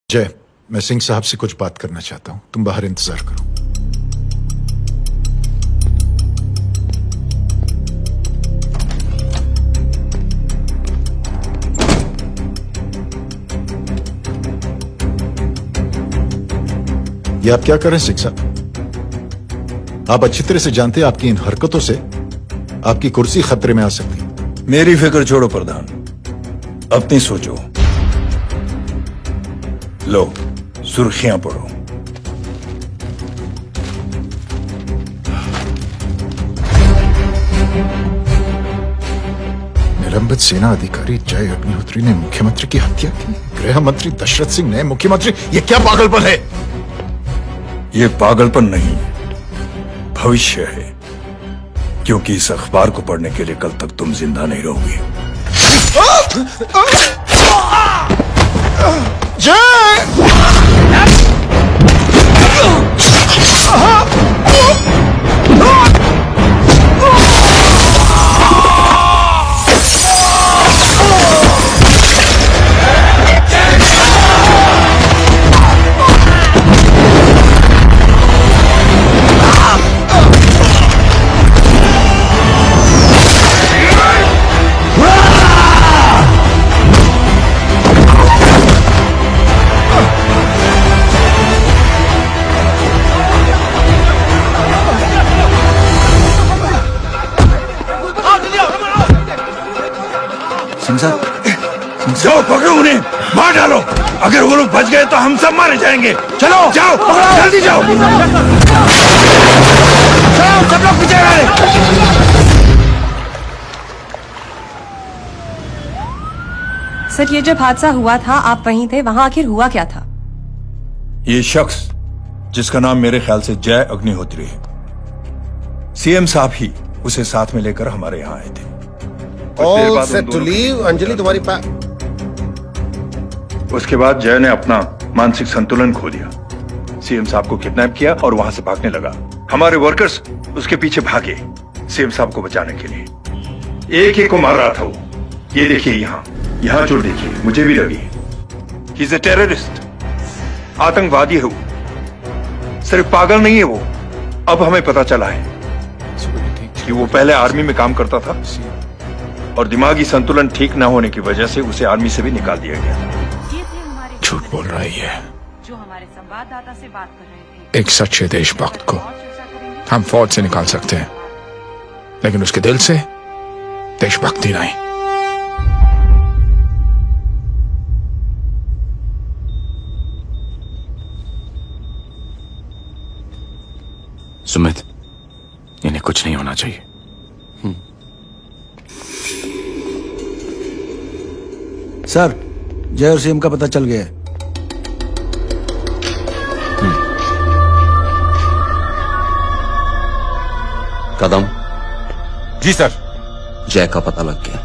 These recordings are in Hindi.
जय, मैं सिंह साहब से कुछ बात करना चाहता हूं। तुम बाहर इंतजार करो। ये आप क्या कर रहे हैं सिंह साहब? आप अच्छी तरह से जानते हैं आपकी इन हरकतों से आपकी कुर्सी खतरे में आ सकती है। मेरी फिक्र छोड़ो प्रधान, अपनी सोचो। लो सुर्खियां पढ़ो। निलंबित सेना अधिकारी जय अग्निहोत्री ने मुख्यमंत्री की हत्या की। गृह मंत्री दशरथ सिंह ने मुख्यमंत्री, ये क्या पागलपन है? ये पागलपन नहीं, भविष्य है, क्योंकि इस अखबार को पढ़ने के लिए कल तक तुम जिंदा नहीं रहोगे। जाओ पकड़ो उन्हें, मार डालो। अगर वो लोग बच गए तो हम सब मारे जाएंगे। चलो जाओ, जल्दी जाओ। चलो सब लोग पीछे आ रहे। सर, ये जब हादसा हुआ था आप वहीं थे, वहां आखिर हुआ क्या था? ये शख्स जिसका नाम मेरे ख्याल से जय अग्निहोत्री है, सीएम साहब ही उसे साथ में लेकर हमारे यहाँ आए थे। All set to leave, Anjali तुम्हारी उसके बाद जय ने अपना मानसिक संतुलन खो दिया, सीएम साहब को किडनैप किया और वहां से भागने लगा। हमारे वर्कर्स उसके पीछे भागे सीएम साहब को बचाने के लिए। एक एक को मार रहा था वो। ये देखिए यहाँ चोट देखिए, मुझे भी लगी। ही इज ए टेररिस्ट, आतंकवादी है वो, सिर्फ पागल नहीं है वो। अब हमें पता चला है कि वो पहले आर्मी में काम करता था और दिमागी संतुलन ठीक न होने की वजह से उसे आर्मी से भी निकाल दिया गया। झूठ बोल रहा है ये। जो हमारे संवाददाता से बात कर रहे थे। एक सच्चे देशभक्त को हम फौज से निकाल सकते हैं, लेकिन उसके दिल से देशभक्ति नहीं। सुमित, इन्हें कुछ नहीं होना चाहिए। सर, जय और सीएम का पता चल गया है। कदम जी सर। जय का पता लग गया।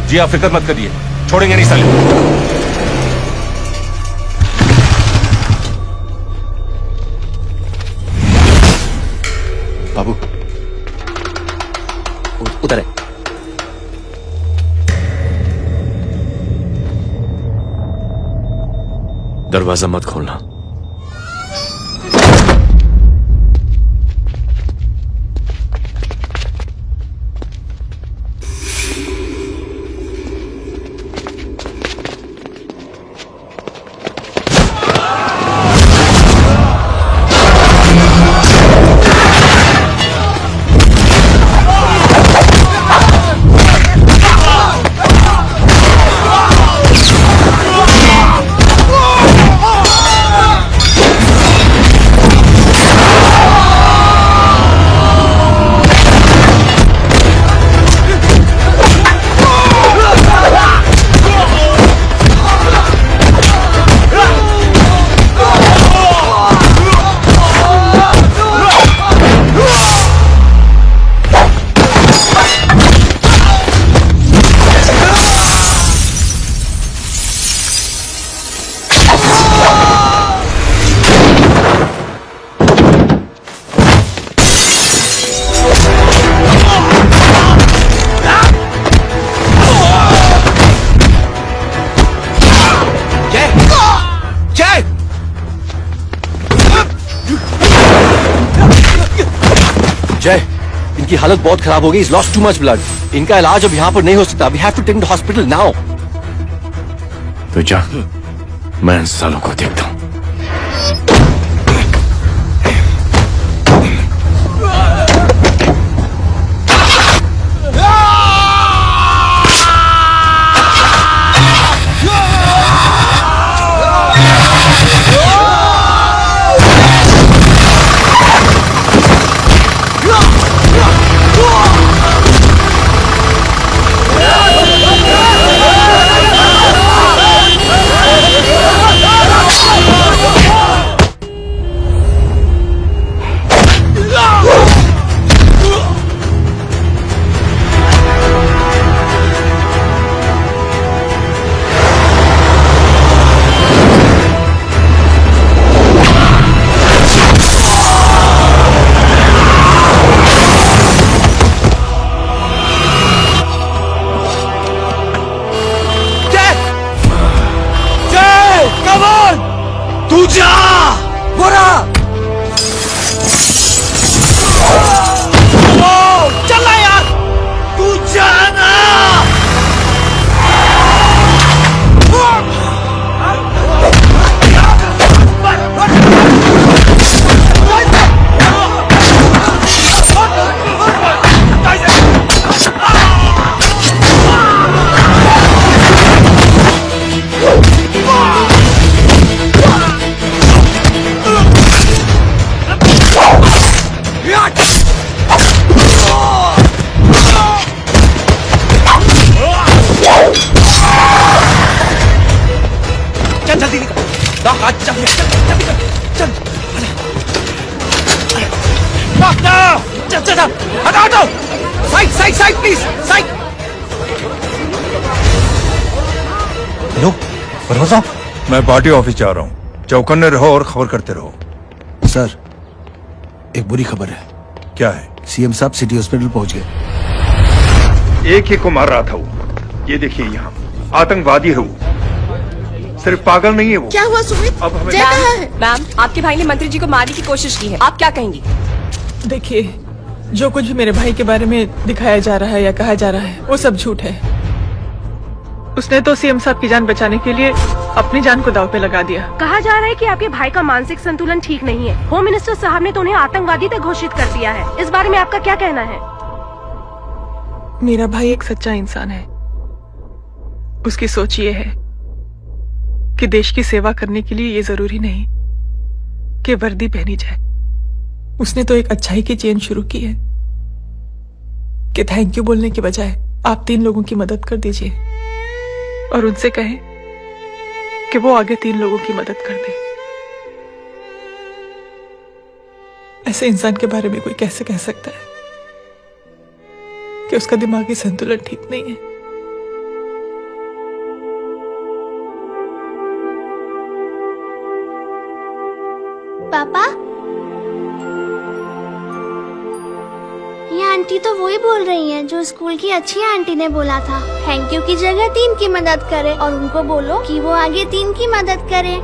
जी आप फिक्र मत करिए, छोड़ेंगे नहीं साले। बाबू उधर है। दरवाजा मत खोलना। जय! जय, इनकी हालत बहुत खराब हो गई। Is lost too much blood. इनका इलाज अब यहाँ पर नहीं हो सकता। We have to take the hospital now. तो जा, मैं इन सालों को देखता हूं। तू जा! गोरा! चला यार! तू जाना! चल जल्दी निकल। आज चल चल चल चल चल हटाओ हटाओ। Side side side please side. Hello परवा साहब, मैं पार्टी ऑफिस जा रहा हूँ। चौकन्ने रहो और खबर करते रहो। सर, एक बुरी खबर है। क्या है? सीएम साहब सिटी हॉस्पिटल पहुंच गए। एक को मार रहा था वो। ये देखिए यहाँ आतंकवादी है वो। सिर्फ पागल नहीं है वो। क्या हुआ सुमित? अब हमें जय कहाँ है? मैम, आपके भाई ने मंत्री जी को मारने की कोशिश की है, आप क्या कहेंगी? देखिए, जो कुछ भी मेरे भाई के बारे में दिखाया जा रहा है या कहा जा रहा है वो सब झूठ है। उसने तो सीएम साहब की जान बचाने के लिए अपनी जान को दांव पे लगा दिया। कहा जा रहा है कि आपके भाई का मानसिक संतुलन ठीक नहीं है। होम मिनिस्टर साहब ने तो उन्हें आतंकवादी तक घोषित कर दिया है। इस बारे में आपका क्या कहना है? मेरा भाई एक सच्चा इंसान है। उसकी सोच ये है कि देश की सेवा करने के लिए ये जरूरी नहीं कि वर्दी पहनी जाए। उसने तो एक अच्छाई की चेन शुरू की है कि थैंक यू बोलने के बजाय आप 3 लोगों की मदद कर दीजिए और उनसे कहें कि वो आगे 3 लोगों की मदद कर दे। ऐसे इंसान के बारे में कोई कैसे कह सकता है कि उसका दिमागी संतुलन ठीक नहीं है? पापा, ये आंटी तो वही बोल रही हैं जो स्कूल की अच्छी आंटी ने बोला था, थैंक यू की जगह 3 की मदद करें और उनको बोलो कि वो आगे 3 की मदद करें।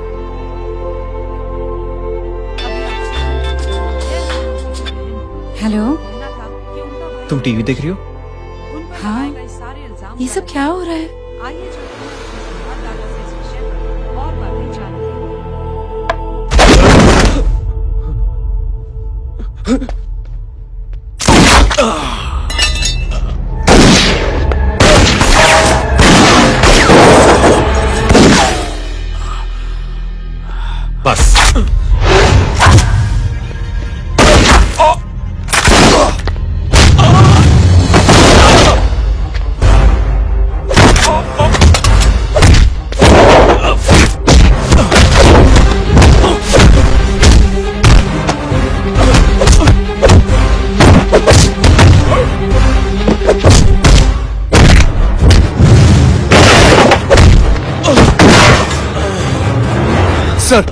हेलो, तुम टीवी देख रही हो? हाँ, ये सब क्या हो रहा है? बस। सर,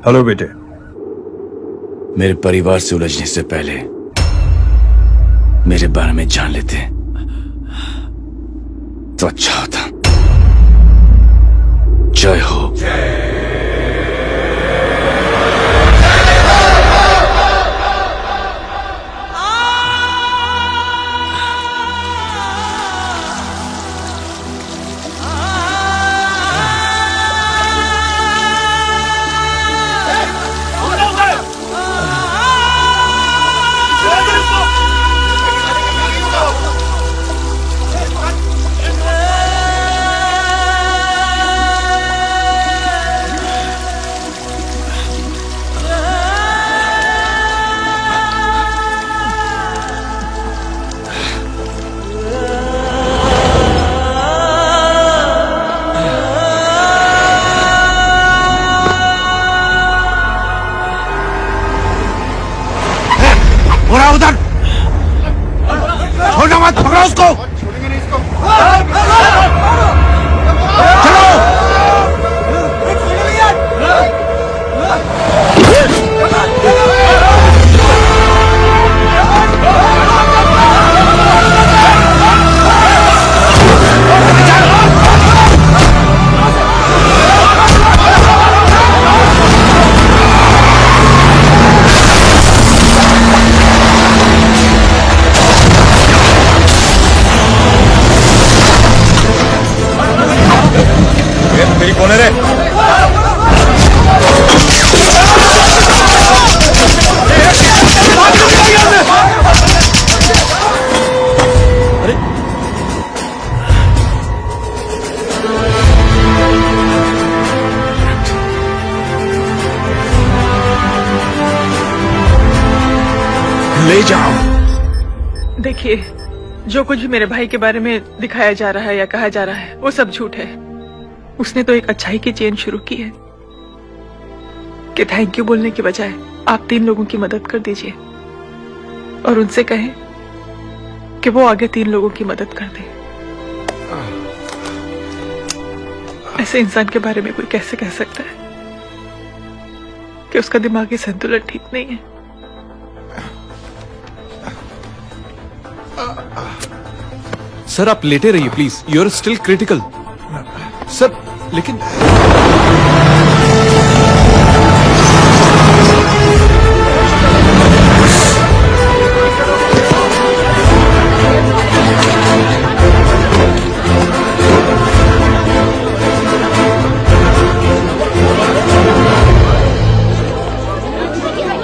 हेलो बेटे। मेरे परिवार से उलझने से पहले मेरे बारे में जान लेते तो अच्छा होता। जय हो। उधर छोड़ना मत, पकड़ो उसको। चलो। मेरी कौन है रे? ले जाओ। देखिए, जो कुछ भी मेरे भाई के बारे में दिखाया जा रहा है या कहा जा रहा है वो सब झूठ है। उसने तो एक अच्छाई की चेन शुरू की है कि थैंक यू बोलने के बजाय आप 3 लोगों की मदद कर दीजिए और उनसे कहें कि वो आगे 3 लोगों की मदद कर दे। ऐसे इंसान के बारे में कोई कैसे कह सकता है कि उसका दिमागी संतुलन ठीक नहीं है? सर आप लेटे रहिए please, you are still critical. Sir लेकिन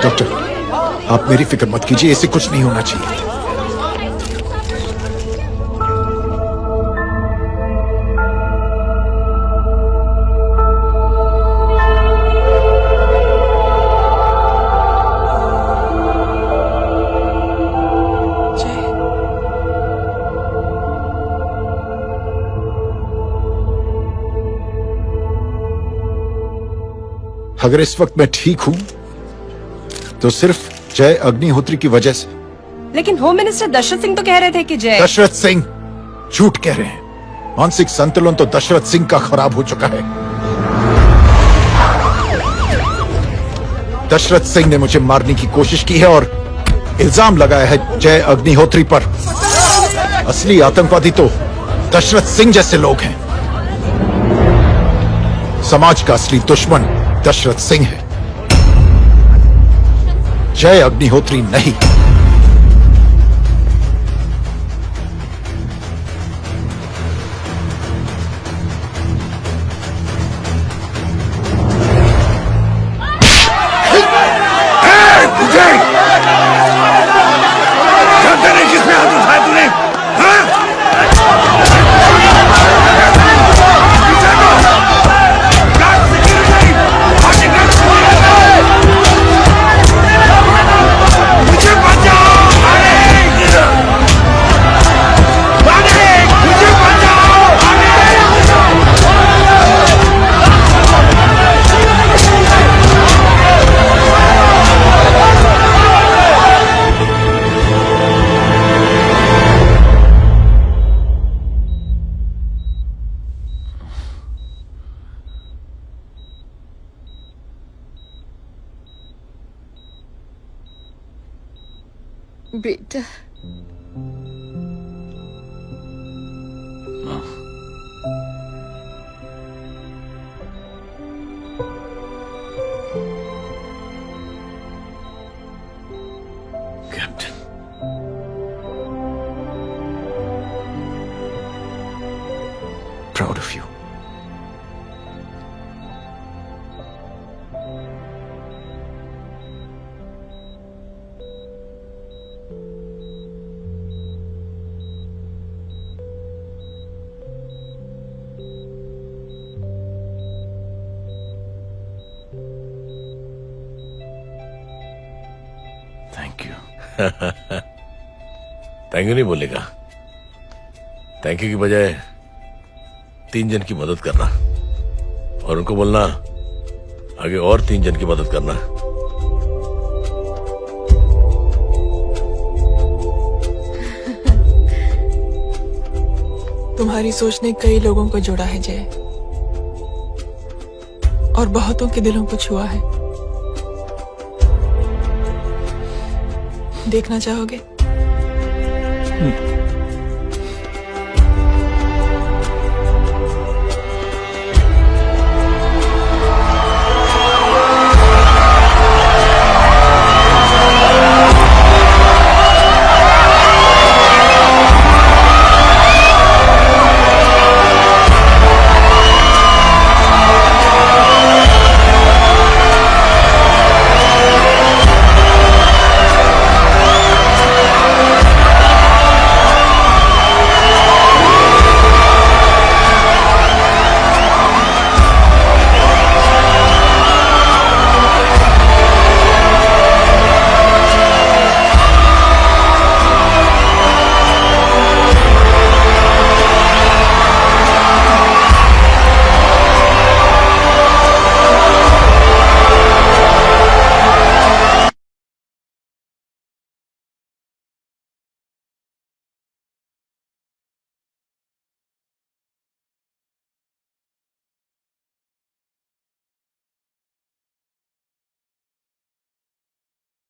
डॉक्टर, आप मेरी फिक्र मत कीजिए, ऐसे कुछ नहीं होना चाहिए। अगर इस वक्त मैं ठीक हूं तो सिर्फ जय अग्निहोत्री की वजह से। लेकिन होम मिनिस्टर दशरथ सिंह तो कह रहे थे कि जय। दशरथ सिंह झूठ कह रहे हैं। मानसिक संतुलन तो दशरथ सिंह का खराब हो चुका है। दशरथ सिंह ने मुझे मारने की कोशिश की है और इल्जाम लगाया है जय अग्निहोत्री पर। असली आतंकवादी तो दशरथ सिंह जैसे लोग हैं। समाज का असली दुश्मन दशरथ सिंह है, जय अग्निहोत्री नहीं। किसने हाथ उठाया तूने? मुझे बेटा captain, Proud of you. Thank you. Thank you नहीं बोलेगा, थैंक यू की बजाय 3 जन की मदद करना और उनको बोलना आगे और 3 जन की मदद करना। तुम्हारी सोच ने कई लोगों को जोड़ा है जय, और बहुतों के दिलों को छुआ है। देखना चाहोगे?